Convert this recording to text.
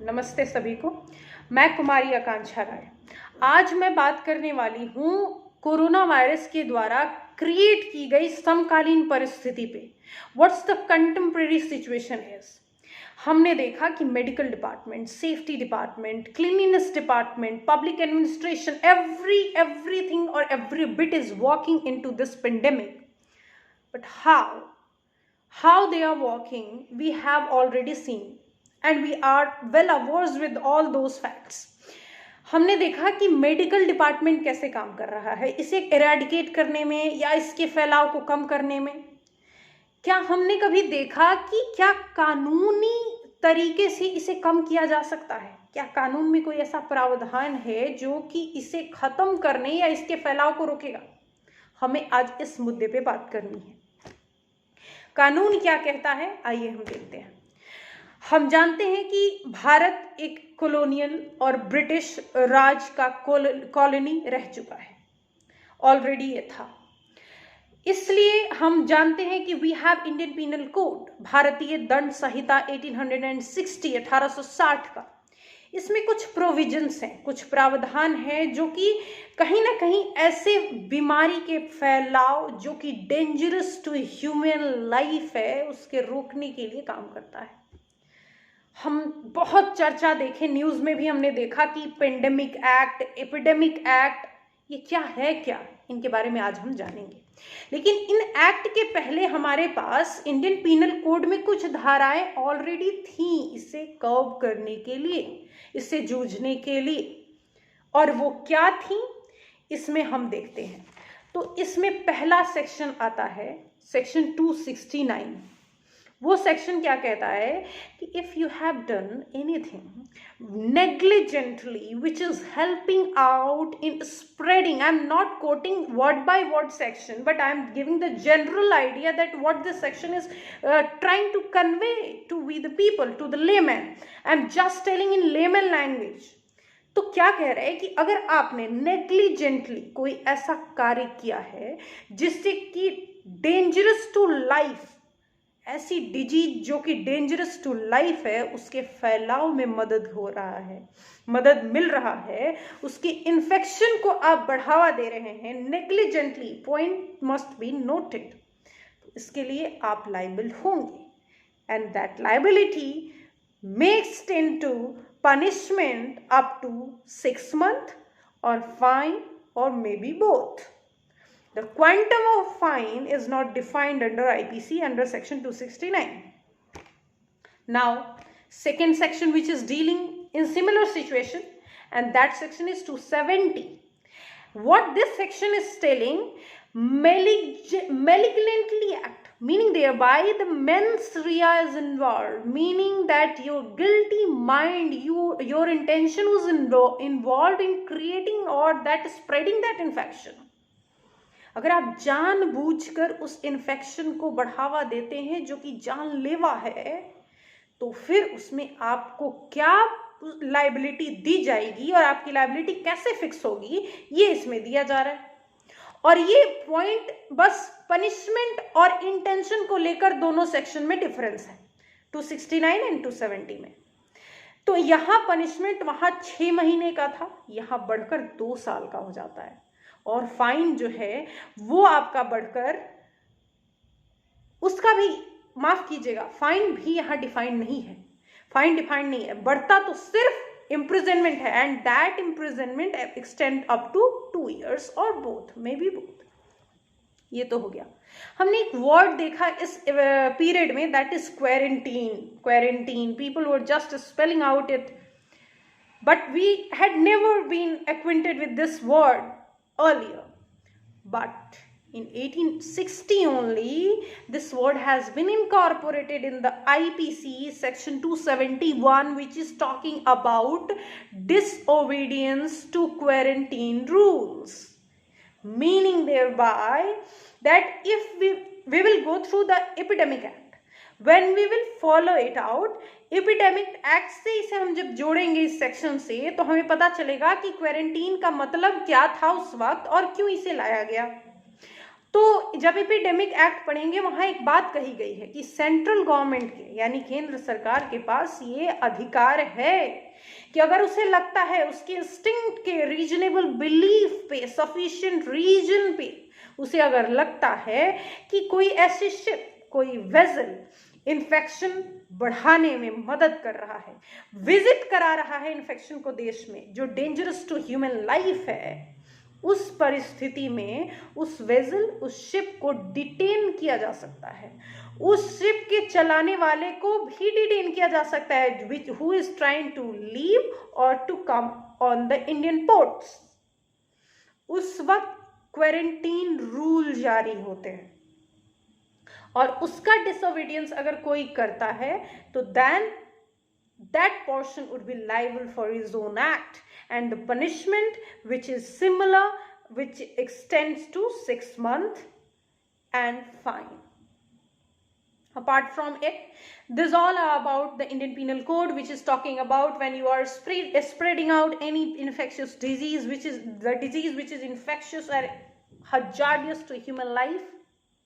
नमस्ते सभी को। मैं कुमारी आकांक्षा राय। आज मैं बात करने वाली हूँ कोरोना वायरस के द्वारा क्रिएट की गई समकालीन परिस्थिति पे। What's the contemporary situation is. हमने देखा कि medical department, safety department, cleanliness department, public administration, everything or every bit is walking into this pandemic. But how they are walking, we have already seen. And we are well averse with all those facts. हमने देखा कि medical department कैसे काम कर रहा है इसे eradicate करने में या इसके फैलाव को कम करने में। क्या हमने कभी देखा कि क्या कानूनी तरीके से इसे कम किया जा सकता है? क्या कानून में कोई ऐसा प्रावधान है जो कि इसे खत्म करने या इसके फैलाव को रोकेगा? हमें आज इस मुद्दे पे बात करनी है। कानून क्या कहता है, आइए हम देखते हैं। हम जानते हैं कि भारत एक कॉलोनियल और ब्रिटिश राज का कॉलोनी रह चुका है, ऑलरेडी ये था। इसलिए हम जानते हैं कि we have Indian penal code, भारतीय दंड संहिता 1860 का। इसमें कुछ प्रोविजंस हैं, कुछ प्रावधान हैं जो कि कहीं ना कहीं ऐसे बीमारी के फैलाव जो कि डेंजरस टू ह्यूमन लाइफ है उसके रोकने के लिए काम करता है। हम बहुत चर्चा देखें, न्यूज़ में भी हमने देखा कि पेंडेमिक एक्ट, एपिडेमिक एक्ट, ये क्या है, क्या इनके बारे में आज हम जानेंगे। लेकिन इन एक्ट के पहले हमारे पास इंडियन पीनल कोड में कुछ धाराएं ऑलरेडी थी इसे कर्व करने के लिए, इससे जूझने के लिए। और वो क्या थी, इसमें हम देखते हैं। तो इसमें पहला सेक्शन आता है, सेक्शन 269। वो सेक्शन क्या कहता है कि if you have done anything negligently which is helping out in spreading, I am not quoting word by word section but I am giving the general idea that what this section is trying to convey to we the people, to the layman. I am just telling in layman language. तो क्या कह रहे हैं कि अगर आपने negligently कोई ऐसा कार्य किया है जिससे कि डेंजरस टू लाइफ, ऐसी डिजीज जो कि डेंजरस टू लाइफ है, उसके फैलाव में मदद हो रहा है, मदद मिल रहा है, उसके इन्फेक्शन को आप बढ़ावा दे रहे हैं negligently, point must be noted, इसके लिए आप लाइबल होंगे। And that liability may extend to punishment up to 6 months or fine or maybe both. The quantum of fine is not defined under IPC under section 269. Now, second section which is dealing in similar situation, and that section is 270. What this section is telling, malignantly act, meaning thereby the mens rea is involved, meaning that your guilty mind, your intention was involved in creating or that spreading that infection. अगर आप जानबूझकर उस infection को बढ़ावा देते हैं जो कि जानलेवा है, तो फिर उसमें आपको क्या लायबिलिटी दी जाएगी और आपकी लायबिलिटी कैसे फिक्स होगी, ये इसमें दिया जा रहा है। और ये पॉइंट बस पनिशमेंट और इंटेंशन को लेकर दोनों सेक्शन में डिफरेंस है, 269 एंड 270 में। तो यहाँ पनिशमेंट वहाँ 6 महीने का था, यहाँ बढ़कर 2 साल का हो जाता है। और फाइन जो है वो आपका बढ़कर, उसका भी माफ कीजिएगा, फाइन भी यहाँ डिफाइंड नहीं है, फाइन डिफाइंड नहीं है, बढ़ता तो सिर्फ इम्प्रिजनमेंट है। And that imprisonment extend up to 2 years और बोथ, मे बी बोथ। ये तो हो गया। हमने एक वर्ड देखा इस पीरियड में, that is quarantine. Quarantine, people were just spelling out it, but we had never been acquainted with this word earlier. But in 1860 only, this word has been incorporated in the IPC section 271, which is talking about disobedience to quarantine rules, meaning thereby that if we will go through the epidemic act, when we will follow it out, epidemic act से इसे हम जब जोड़ेंगे इस section से, तो हमें पता चलेगा कि क्वारंटीन का मतलब क्या था उस वक्त और क्यों इसे लाया गया। तो जब एपिडेमिक एक्ट पढ़ेंगे वहां एक बात कही गई है कि सेंट्रल गवर्नमेंट के यानी केंद्र सरकार के पास ये अधिकार है कि अगर उसे लगता है उसके इंस्टिंक्ट के रीजनेबल बिलीफ पे, सफिशिएंट रीजन पे उसे अगर लगता है कि कोई ऐसी शिप, कोई वेसल इन्फेक्शन बढ़ाने में मदद कर रहा है, विजिट करा रहा है इन्फेक्शन को देश में, जो डेंजरस टू ह्यूमन लाइफ है, उस परिस्थिति में उस वेसल, उस शिप को डिटेन किया जा सकता है, उस शिप के चलाने वाले को भी डिटेन किया जा सकता है, which who is trying to leave और to come on the Indian ports. उस वक्त क्वारंटीन रूल जारी होते हैं और उसका डिसोबीडियंस अगर कोई करता है तो then that person would be liable for his own act, and the punishment which is similar, which extends to 6 months and fine. Apart from it, this all are about the Indian Penal Code, which is talking about when you are spreading out any infectious disease, which is the disease which is infectious or hazardous to human life.